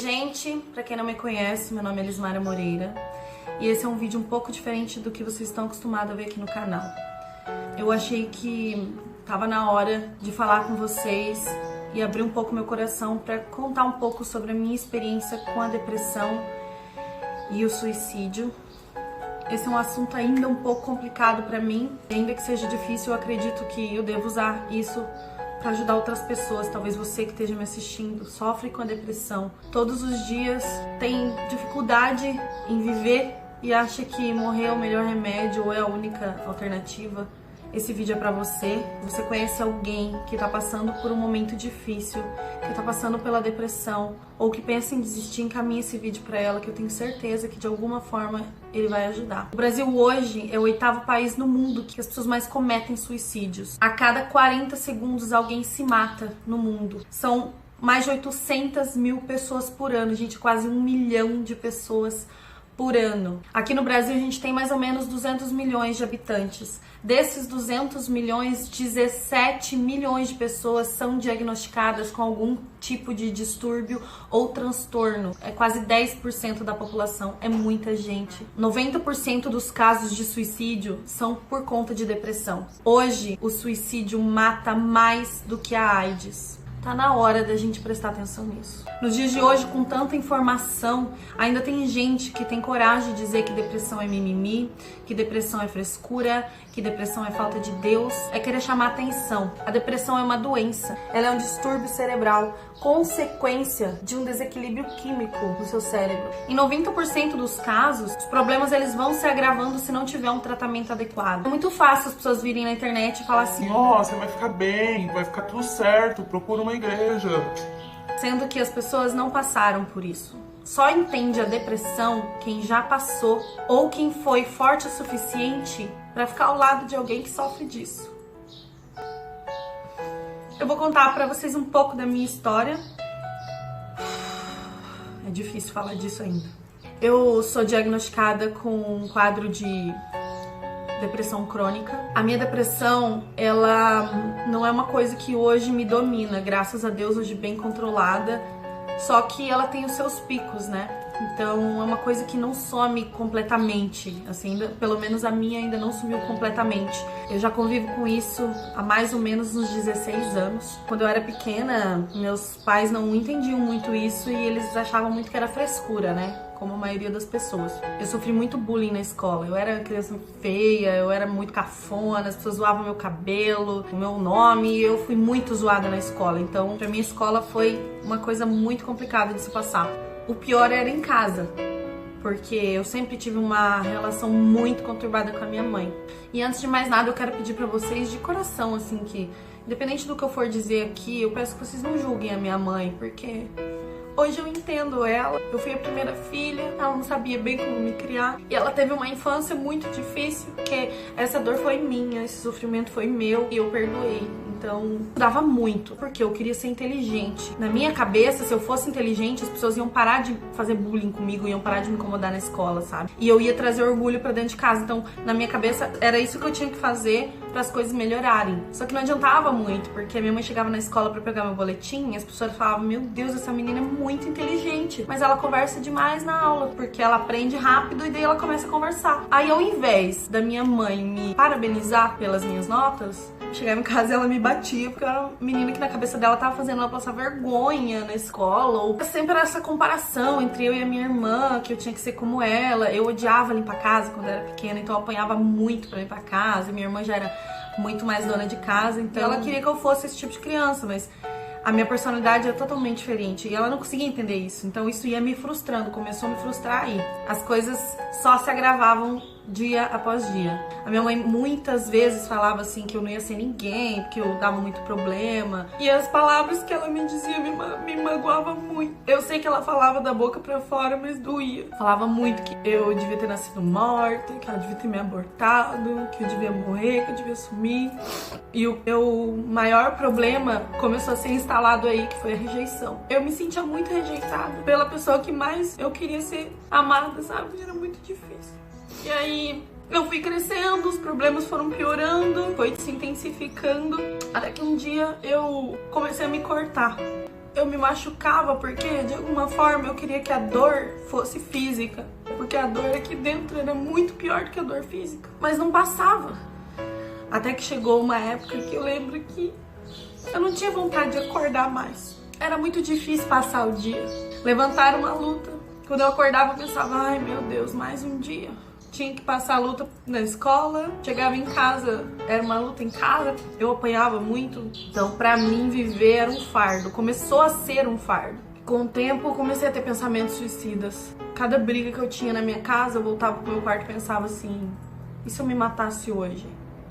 Gente, pra quem não me conhece, meu nome é Elismara Moreira e esse é um vídeo um pouco diferente do que vocês estão acostumados a ver aqui no canal. Eu achei que tava na hora de falar com vocês e abrir um pouco meu coração pra contar um pouco sobre a minha experiência com a depressão e o suicídio. Esse é um assunto ainda um pouco complicado pra mim, ainda que seja difícil, eu acredito que eu devo usar isso para ajudar outras pessoas. Talvez você que esteja me assistindo sofre com a depressão. Todos os dias tem dificuldade em viver e acha que morrer é o melhor remédio ou é a única alternativa. Esse vídeo é pra você. Você conhece alguém que tá passando por um momento difícil, que tá passando pela depressão ou que pensa em desistir, encaminhe esse vídeo pra ela, que eu tenho certeza que de alguma forma ele vai ajudar. O Brasil hoje é o 8º país no mundo que as pessoas mais cometem suicídios. A cada 40 segundos alguém se mata no mundo. São mais de 800 mil pessoas por ano, gente, quase 1 milhão de pessoas por ano. Aqui no Brasil a gente tem mais ou menos 200 milhões de habitantes. Desses 200 milhões, 17 milhões de pessoas são diagnosticadas com algum tipo de distúrbio ou transtorno. É quase 10% da população, é muita gente. 90% dos casos de suicídio são por conta de depressão. Hoje, o suicídio mata mais do que a AIDS. Tá na hora da gente prestar atenção nisso. Nos dias de hoje, com tanta informação, ainda tem gente que tem coragem de dizer que depressão é mimimi, que depressão é frescura, que depressão é falta de Deus, é querer chamar atenção. A depressão é uma doença, ela é um distúrbio cerebral, consequência de um desequilíbrio químico no seu cérebro. Em 90% dos casos, os problemas eles vão se agravando se não tiver um tratamento adequado. É muito fácil as pessoas virem na internet e falar assim: nossa, vai ficar bem, vai ficar tudo certo, procura uma igreja. Sendo que as pessoas não passaram por isso. Só entende a depressão quem já passou ou quem foi forte o suficiente para ficar ao lado de alguém que sofre disso. Eu vou contar para vocês um pouco da minha história. É difícil falar disso ainda. Eu sou diagnosticada com um quadro de depressão crônica. A minha depressão, ela não é uma coisa que hoje me domina, graças a Deus, hoje bem controlada, só que ela tem os seus picos, né? Então é uma coisa que não some completamente, assim, ainda, pelo menos a minha ainda não sumiu completamente. Eu já convivo com isso há mais ou menos uns 16 anos. Quando eu era pequena, meus pais não entendiam muito isso e eles achavam muito que era frescura, né? Como a maioria das pessoas. Eu sofri muito bullying na escola. Eu era criança feia, eu era muito cafona, as pessoas zoavam meu cabelo, o meu nome, e eu fui muito zoada na escola. Então, pra mim, a escola foi uma coisa muito complicada de se passar. O pior era em casa, porque eu sempre tive uma relação muito conturbada com a minha mãe. E antes de mais nada, eu quero pedir pra vocês de coração, assim, que independente do que eu for dizer aqui, eu peço que vocês não julguem a minha mãe, porque hoje eu entendo ela. Eu fui a primeira filha, ela não sabia bem como me criar. E ela teve uma infância muito difícil, porque essa dor foi minha, esse sofrimento foi meu e eu perdoei. Então, dava muito, porque eu queria ser inteligente. Na minha cabeça, se eu fosse inteligente, as pessoas iam parar de fazer bullying comigo, iam parar de me incomodar na escola, sabe? E eu ia trazer orgulho pra dentro de casa. Então, na minha cabeça, era isso que eu tinha que fazer para as coisas melhorarem. Só que não adiantava muito, porque a minha mãe chegava na escola pra pegar meu boletim e as pessoas falavam: meu Deus, essa menina é muito inteligente, mas ela conversa demais na aula, porque ela aprende rápido e daí ela começa a conversar. Aí, ao invés da minha mãe me parabenizar pelas minhas notas, chegava em casa e ela me batia, porque eu era uma menina que na cabeça dela tava fazendo ela passar vergonha na escola, ou sempre era essa comparação entre eu e a minha irmã, que eu tinha que ser como ela. Eu odiava limpar a casa quando eu era pequena, então eu apanhava muito pra limpar a casa, e minha irmã já era muito mais dona de casa, então ela queria que eu fosse esse tipo de criança, mas a minha personalidade é totalmente diferente e ela não conseguia entender isso, então isso ia me frustrando, começou a me frustrar aí. As coisas só se agravavam dia após dia. A minha mãe muitas vezes falava assim que eu não ia ser ninguém, porque eu dava muito problema. E as palavras que ela me dizia me magoavam muito. Eu sei que ela falava da boca pra fora, mas doía. Falava muito que eu devia ter nascido morta, que ela devia ter me abortado, que eu devia morrer, que eu devia sumir. E o meu maior problema começou a ser instalado aí, que foi a rejeição. Eu me sentia muito rejeitada pela pessoa que mais eu queria ser amada, sabe? Era muito difícil. E aí eu fui crescendo, os problemas foram piorando, foi se intensificando, até que um dia eu comecei a me cortar. eu me machucava porque, de alguma forma, eu queria que a dor fosse física. Porque a dor aqui dentro era muito pior do que a dor física. Mas não passava. Até que chegou uma época que eu lembro que eu não tinha vontade de acordar mais. Era muito difícil passar o dia. Levantar uma luta. Quando eu acordava, eu pensava, ai meu Deus, mais um dia. Tinha que passar a luta na escola, chegava em casa, era uma luta em casa, eu apanhava muito. Então, pra mim, viver era um fardo. Começou a ser um fardo. Com o tempo, eu comecei a ter pensamentos suicidas. Cada briga que eu tinha na minha casa, eu voltava pro meu quarto e pensava assim, e se eu me matasse hoje?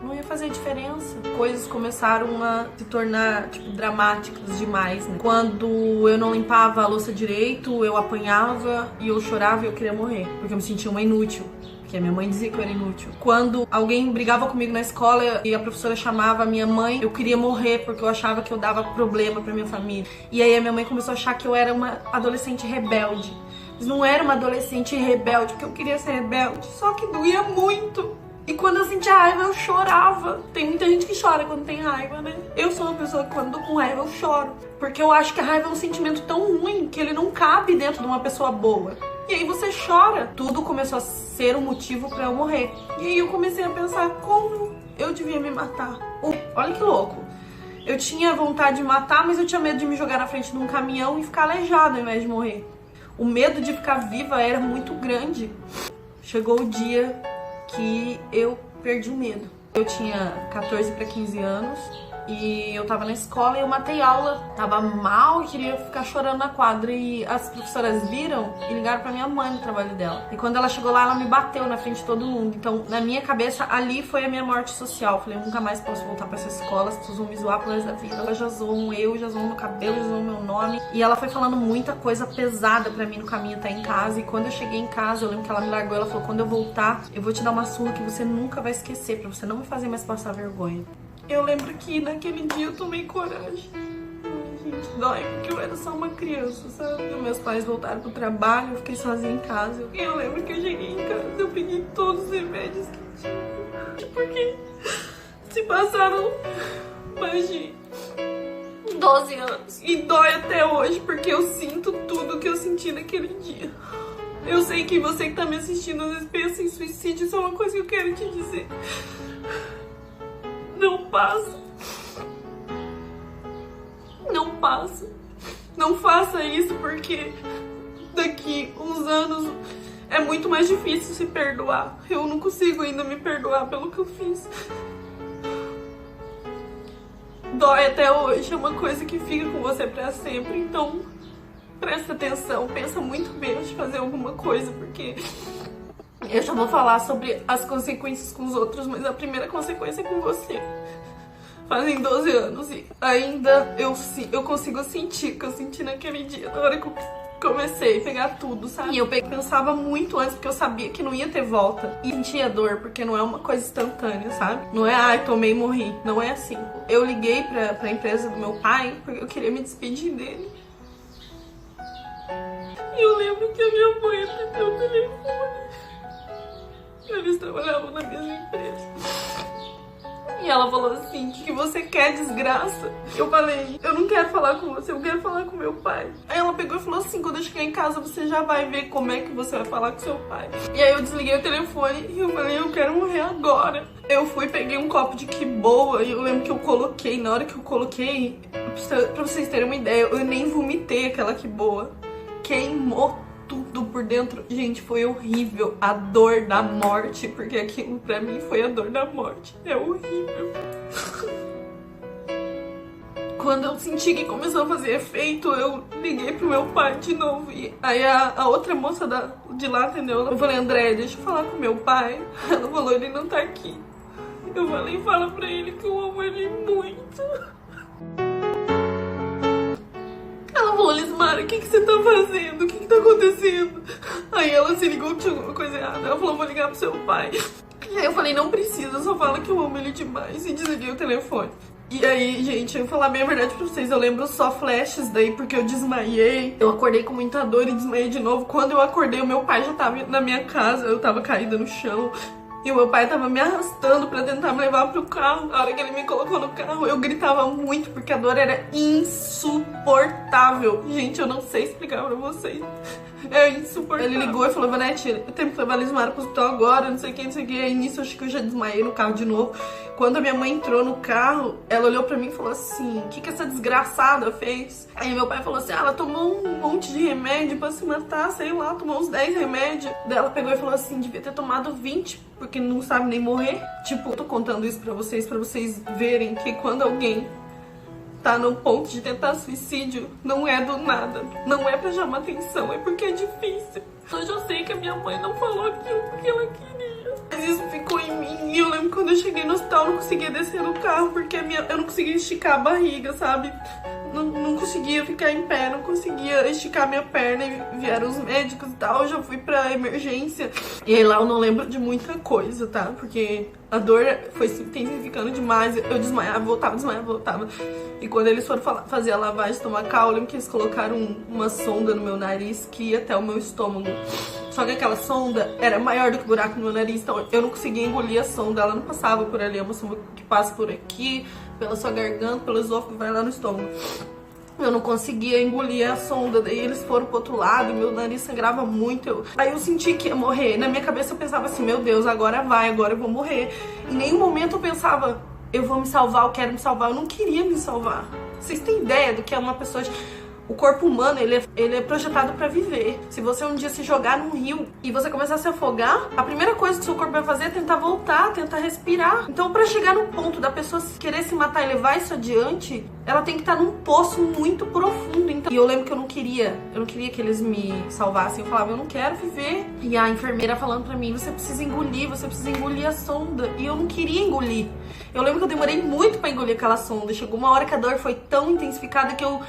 Não ia fazer diferença. Coisas começaram a se tornar, dramáticas demais, né? Quando eu não limpava a louça direito, eu apanhava e eu chorava e eu queria morrer. Porque eu me sentia uma inútil. Porque a minha mãe dizia que eu era inútil. Quando alguém brigava comigo na escola e a professora chamava a minha mãe, eu queria morrer porque eu achava que eu dava problema pra minha família. E aí a minha mãe começou a achar que eu era uma adolescente rebelde. Mas não era uma adolescente rebelde, porque eu queria ser rebelde. Só que doía muito. E quando eu sentia raiva, eu chorava. Tem muita gente que chora quando tem raiva, né? Eu sou uma pessoa que quando tô com raiva, eu choro. Porque eu acho que a raiva é um sentimento tão ruim que ele não cabe dentro de uma pessoa boa. E aí você chora. Tudo começou a ser um motivo pra eu morrer. E aí eu comecei a pensar como eu devia me matar. Olha que louco. Eu tinha vontade de matar, mas eu tinha medo de me jogar na frente de um caminhão e ficar aleijado ao invés de morrer. O medo de ficar viva era muito grande. Chegou o dia que eu perdi o medo. Eu tinha 14 para 15 anos e eu tava na escola e eu matei aula. Tava mal e queria ficar chorando na quadra. E as professoras viram e ligaram pra minha mãe no trabalho dela. E quando ela chegou lá, ela me bateu na frente de todo mundo. Então, na minha cabeça, ali foi a minha morte social. Eu falei, eu nunca mais posso voltar pra essa escola, as pessoas vão me zoar pro resto da vida. Elas já zoam eu, já zoam meu cabelo, já zoam meu nome. E ela foi falando muita coisa pesada pra mim no caminho até em casa. E quando eu cheguei em casa, eu lembro que ela me largou. Ela falou, quando eu voltar, eu vou te dar uma surra que você nunca vai esquecer, pra você não me fazer mais passar vergonha. Eu lembro que naquele dia eu tomei coragem. Ai, gente, dói, porque eu era só uma criança, sabe? E meus pais voltaram pro trabalho, eu fiquei sozinha em casa. E eu lembro que eu cheguei em casa, eu peguei todos os remédios que tinha. Porque se passaram mais de 12 anos. E dói até hoje, porque eu sinto tudo que eu senti naquele dia. Eu sei que você que tá me assistindo às vezes pensa em suicídio, isso é uma coisa que eu quero te dizer. Não passa. Não passa. Não faça isso porque daqui uns anos é muito mais difícil se perdoar. Eu não consigo ainda me perdoar pelo que eu fiz. Dói até hoje, é uma coisa que fica com você pra sempre. Então, presta atenção, pensa muito bem antes de fazer alguma coisa, porque eu já vou falar sobre as consequências com os outros, mas a primeira consequência é com você. Fazem 12 anos e ainda eu consigo sentir o que eu senti naquele dia, na hora que eu comecei a pegar tudo, sabe? E eu pensava muito antes, porque eu sabia que não ia ter volta. E sentia dor, porque não é uma coisa instantânea, sabe? Não é, ai, tomei e morri. Não é assim. Eu liguei pra empresa do meu pai, porque eu queria me despedir dele. E eu lembro que a minha mãe atendeu o telefone. Eles trabalhavam na mesma empresa. E ela falou assim, o que você quer, desgraça? Eu falei, eu não quero falar com você, eu quero falar com meu pai. Aí ela pegou e falou assim, quando eu chegar em casa você já vai ver como é que você vai falar com seu pai. E aí eu desliguei o telefone e eu falei, eu quero morrer agora. Eu fui, peguei um copo de que boa e eu lembro que eu coloquei, na hora que eu coloquei, pra vocês terem uma ideia, eu nem vomitei aquela que boa. Queimou tudo por dentro. Gente, foi horrível. A dor da morte, porque aquilo pra mim foi a dor da morte. É horrível. Quando eu senti que começou a fazer efeito, eu liguei pro meu pai de novo. E aí a outra moça de lá atendeu. Eu falei, André, deixa eu falar com meu pai. Ela falou, ele não tá aqui. Eu falei, fala pra ele que eu amo ele muito. Ela falou, Lismara, o que você tá fazendo? O que tá acontecendo? Aí ela se ligou que tinha alguma coisa errada. Ela falou, vou ligar pro seu pai. E aí eu falei, não precisa, só fala que eu amo ele demais. E desliguei o telefone. E aí, gente, eu vou falar bem a verdade pra vocês. Eu lembro só flashes daí, porque eu desmaiei. Eu acordei com muita dor e desmaiei de novo. Quando eu acordei, o meu pai já tava na minha casa. Eu tava caída no chão. E o meu pai tava me arrastando pra tentar me levar pro carro. Na hora que ele me colocou no carro, eu gritava muito, porque a dor era insuportável. Gente, eu não sei explicar pra vocês. É insuportável. Ele ligou e falou, Vanete, eu tenho que levar a Lismara pro hospital agora, não sei o que, não sei o que. Aí nisso, acho que eu já desmaiei no carro de novo. Quando a minha mãe entrou no carro, ela olhou pra mim e falou assim, o que essa desgraçada fez? Aí meu pai falou assim, ela tomou um monte de remédio pra se matar, sei lá, tomou uns 10 remédios. Daí ela pegou e falou assim, devia ter tomado 20, porque não sabe nem morrer. Tipo, eu tô contando isso pra vocês verem que quando alguém tá no ponto de tentar suicídio, não é do nada, não é pra chamar atenção, é porque é difícil. Hoje eu sei que a minha mãe não falou aquilo porque ela queria, mas isso ficou em mim. E eu lembro quando eu cheguei no hospital, eu não conseguia descer no carro, porque eu não conseguia esticar a barriga, sabe? Não conseguia ficar em pé, não conseguia esticar minha perna, e vieram os médicos e tal, eu já fui pra emergência. E aí lá eu não lembro de muita coisa, tá? Porque a dor foi se intensificando demais, eu desmaiava, voltava, desmaiava, voltava. E quando eles foram fazer a lavagem estomacal, eu lembro que eles colocaram uma sonda no meu nariz que ia até o meu estômago. Só que aquela sonda era maior do que o buraco no meu nariz, então eu não conseguia engolir a sonda, ela não passava por ali, é uma sonda que passa por aqui, pela sua garganta, pelo esôfago, vai lá no estômago. Eu não conseguia engolir a sonda, daí eles foram pro outro lado, meu nariz sangrava muito. Aí eu senti que ia morrer. Na minha cabeça eu pensava assim, meu Deus, agora vai, agora eu vou morrer. Em nenhum momento eu pensava, eu vou me salvar, eu quero me salvar. Eu não queria me salvar. Vocês têm ideia do que é uma pessoa... O corpo humano, ele é projetado pra viver. Se você um dia se jogar num rio e você começar a se afogar, a primeira coisa que o seu corpo vai fazer é tentar voltar, tentar respirar. Então, pra chegar no ponto da pessoa querer se matar e levar isso adiante, ela tem que estar num poço muito profundo. Então, e eu lembro que eu não queria que eles me salvassem. Eu falava, eu não quero viver. E a enfermeira falando pra mim, você precisa engolir a sonda. E eu não queria engolir. Eu lembro que eu demorei muito pra engolir aquela sonda. Chegou uma hora que a dor foi tão intensificada que eu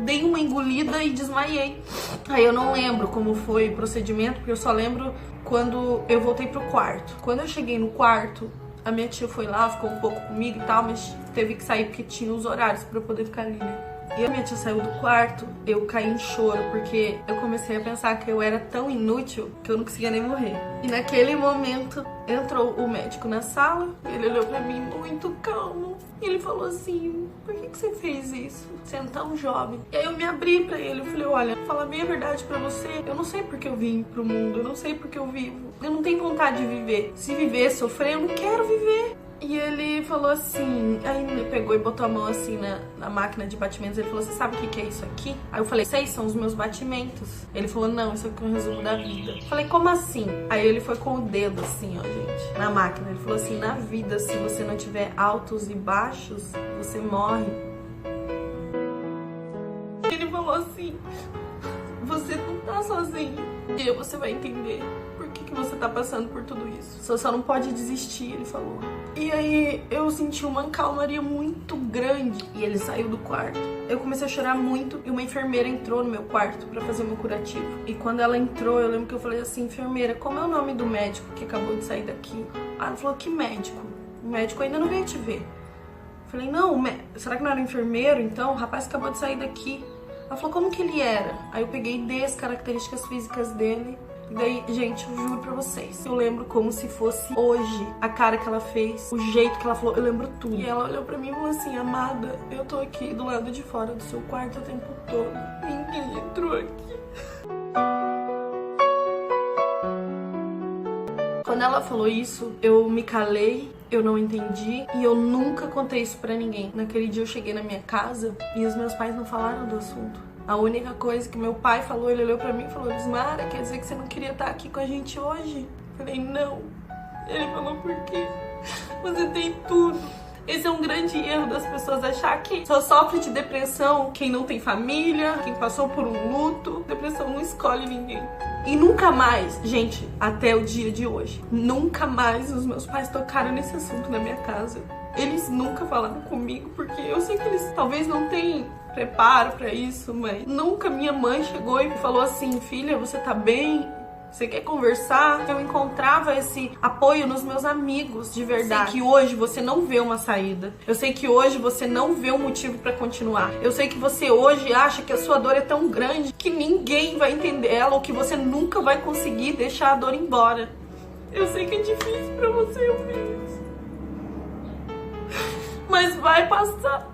dei uma engolida e desmaiei. Aí eu não lembro como foi o procedimento, porque eu só lembro quando eu voltei pro quarto. Quando eu cheguei no quarto, a minha tia foi lá, ficou um pouco comigo e tal, mas teve que sair porque tinha os horários pra eu poder ficar ali, né? E a minha tia saiu do quarto, eu caí em choro, porque eu comecei a pensar que eu era tão inútil que eu não conseguia nem morrer. E naquele momento, entrou o médico na sala, ele olhou pra mim muito calmo, e ele falou assim, por que você fez isso? Você é tão jovem. E aí eu me abri pra ele, eu falei, olha, vou falar bem a verdade pra você, eu não sei porque eu vim pro mundo, eu não sei porque eu vivo, eu não tenho vontade de viver. Se viver, sofrer, eu não quero viver. E ele falou assim, aí ele pegou e botou a mão assim na máquina de batimentos. Ele falou, você sabe o que é isso aqui? Aí eu falei, sei, são os meus batimentos. Ele falou, não, isso aqui é um resumo da vida. Eu falei, como assim? Aí ele foi com o dedo assim, ó, gente, na máquina. Ele falou assim, na vida, se você não tiver altos e baixos, você morre. Ele falou assim, você não tá sozinho. E aí você vai entender por que você tá passando por tudo isso. Você só não pode desistir, ele falou. E aí eu senti uma calmaria muito grande. E ele saiu do quarto. Eu comecei a chorar muito e uma enfermeira entrou no meu quarto pra fazer o meu curativo. E quando ela entrou, eu lembro que eu falei assim, enfermeira, como é o nome do médico que acabou de sair daqui? Aí ela falou, que médico? O médico ainda não veio te ver. Eu falei, não, será que não era enfermeiro então? O rapaz acabou de sair daqui. Ela falou, como que ele era? Aí eu peguei 10 características físicas dele. E daí, gente, eu juro pra vocês, eu lembro como se fosse hoje a cara que ela fez, o jeito que ela falou, eu lembro tudo. E ela olhou pra mim e falou assim, amada, eu tô aqui do lado de fora do seu quarto o tempo todo. Ninguém entrou aqui. Quando ela falou isso, eu me calei, eu não entendi e eu nunca contei isso pra ninguém. Naquele dia eu cheguei na minha casa e os meus pais não falaram do assunto. A única coisa que meu pai falou, ele olhou pra mim e falou, Lismara, quer dizer que você não queria estar aqui com a gente hoje? Eu falei, não. Ele falou, por quê? Você tem tudo. Esse é um grande erro das pessoas achar que só sofre de depressão quem não tem família, quem passou por um luto. Depressão não escolhe ninguém. E nunca mais, gente, até o dia de hoje, nunca mais os meus pais tocaram nesse assunto na minha casa. Eles nunca falaram comigo, porque eu sei que eles talvez não tenham preparo pra isso, mas nunca minha mãe chegou e falou assim, filha, você tá bem? Você quer conversar? Eu encontrava esse apoio nos meus amigos, de verdade. Eu sei que hoje você não vê uma saída. Eu sei que hoje você não vê um motivo pra continuar. Eu sei que você hoje acha que a sua dor é tão grande que ninguém vai entender ela ou que você nunca vai conseguir deixar a dor embora. Eu sei que é difícil pra você ouvir isso, mas vai passar.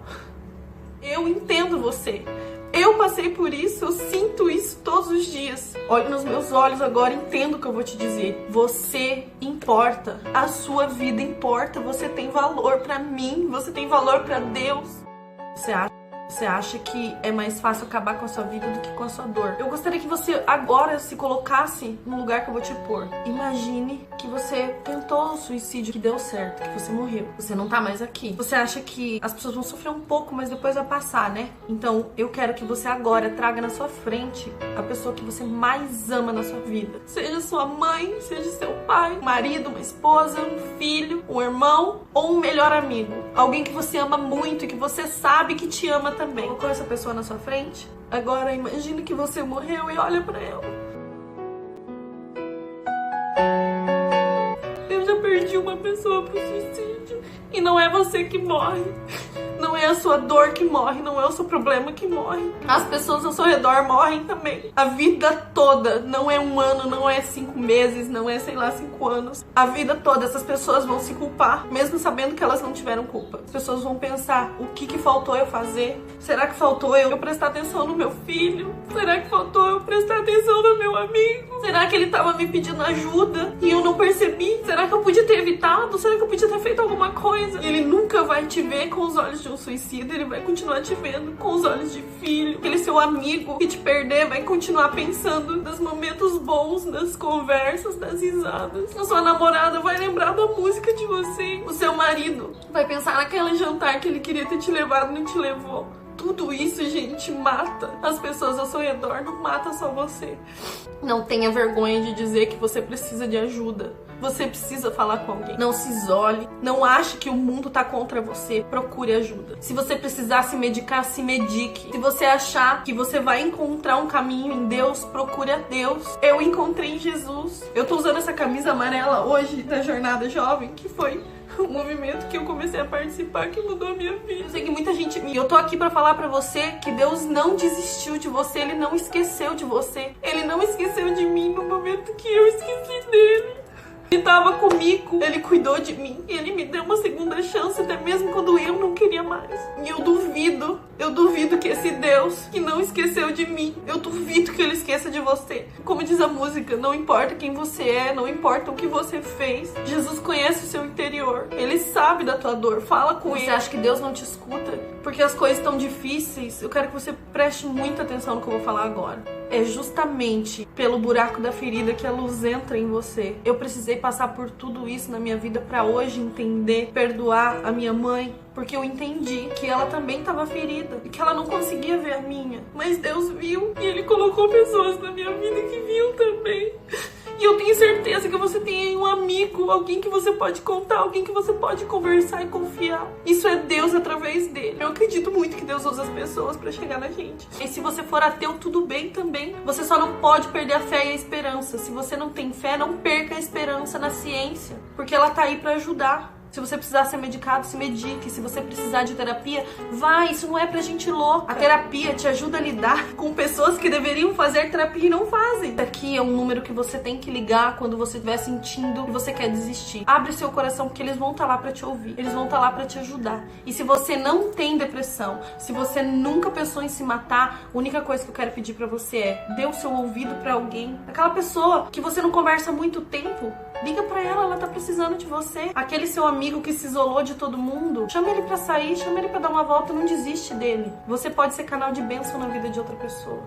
Eu entendo você. Eu passei por isso, eu sinto isso todos os dias. Olhe nos meus olhos agora, entendo o que eu vou te dizer. Você importa, a sua vida importa, você tem valor pra mim, você tem valor pra Deus. Você acha que é mais fácil acabar com a sua vida do que com a sua dor. Eu gostaria que você agora se colocasse no lugar que eu vou te pôr. Imagine que você tentou o suicídio, que deu certo, que você morreu. Você não tá mais aqui. Você acha que as pessoas vão sofrer um pouco, mas depois vai passar, né? Então eu quero que você agora traga na sua frente a pessoa que você mais ama na sua vida. Seja sua mãe, seja seu pai, um marido, uma esposa, um filho, um irmão ou um melhor amigo. Alguém que você ama muito e que você sabe que te ama também. Colocou essa pessoa na sua frente? Agora imagine que você morreu e olha pra ela. Eu já perdi uma pessoa pro suicídio. E não é você que morre. Não é a sua dor que morre, não é o seu problema que morre. As pessoas ao seu redor morrem também. A vida toda, não é um ano, não é 5 meses, não é, 5 anos. A vida toda, essas pessoas vão se culpar, mesmo sabendo que elas não tiveram culpa. As pessoas vão pensar, o que faltou eu fazer? Será que faltou eu prestar atenção no meu filho? Será que faltou eu prestar atenção no meu amigo? Será que ele tava me pedindo ajuda e eu não percebi? Será que eu podia ter evitado? Será que eu podia ter feito alguma coisa? E ele nunca vai te ver com os olhos de um suicida, ele vai continuar te vendo com os olhos de filho. Aquele seu amigo que te perder vai continuar pensando nos momentos bons, nas conversas, nas risadas. A sua namorada vai lembrar da música de você. O seu marido vai pensar naquele jantar que ele queria ter te levado e não te levou. Tudo isso, gente, mata as pessoas ao seu redor, não mata só você. Não tenha vergonha de dizer que você precisa de ajuda. Você precisa falar com alguém. Não se isole. Não ache que o mundo tá contra você. Procure ajuda. Se você precisar se medicar, se medique. Se você achar que você vai encontrar um caminho em Deus, procure a Deus. Eu encontrei em Jesus. Eu tô usando essa camisa amarela hoje da Jornada Jovem, que foi um movimento que eu comecei a participar, que mudou a minha vida. Eu sei que muita gente... Eu tô aqui pra falar pra você que Deus não desistiu de você. Ele não esqueceu de você. Ele não esqueceu de mim no momento que eu esqueci dele. Ele tava comigo, ele cuidou de mim, ele me deu uma segunda chance, até mesmo quando eu não queria mais. E eu duvido que esse Deus que não esqueceu de mim, eu duvido que ele esqueça de você. Como diz a música, não importa quem você é, não importa o que você fez, Jesus conhece o seu interior, ele sabe da tua dor, fala com ele. Você acha que Deus não te escuta? Porque as coisas estão difíceis, eu quero que você preste muita atenção no que eu vou falar agora. É justamente pelo buraco da ferida que a luz entra em você. Eu precisei passar por tudo isso na minha vida pra hoje entender, perdoar a minha mãe, porque eu entendi que ela também estava ferida e que ela não conseguia ver a minha. Mas Deus viu e Ele colocou pessoas na minha vida que viam também. E eu tenho certeza que você tem aí um amigo, alguém que você pode contar, alguém que você pode conversar e confiar. Isso é Deus através dele. Eu acredito muito que Deus usa as pessoas pra chegar na gente. E se você for ateu, tudo bem também. Você só não pode perder a fé e a esperança. Se você não tem fé, não perca a esperança na ciência, porque ela tá aí pra ajudar. Se você precisar ser medicado, se medique. Se você precisar de terapia, vai. Isso não é pra gente louca. A terapia te ajuda a lidar com pessoas que deveriam fazer terapia e não fazem. Aqui é um número que você tem que ligar quando você estiver sentindo que você quer desistir. Abre seu coração, porque eles vão estar lá pra te ouvir. Eles vão estar lá pra te ajudar. E se você não tem depressão, se você nunca pensou em se matar, a única coisa que eu quero pedir pra você é: dê o seu ouvido pra alguém. Aquela pessoa que você não conversa há muito tempo, liga pra ela tá precisando de você. Aquele seu amigo que se isolou de todo mundo, chama ele pra sair, chama ele pra dar uma volta, não desiste dele. Você pode ser canal de bênção na vida de outra pessoa.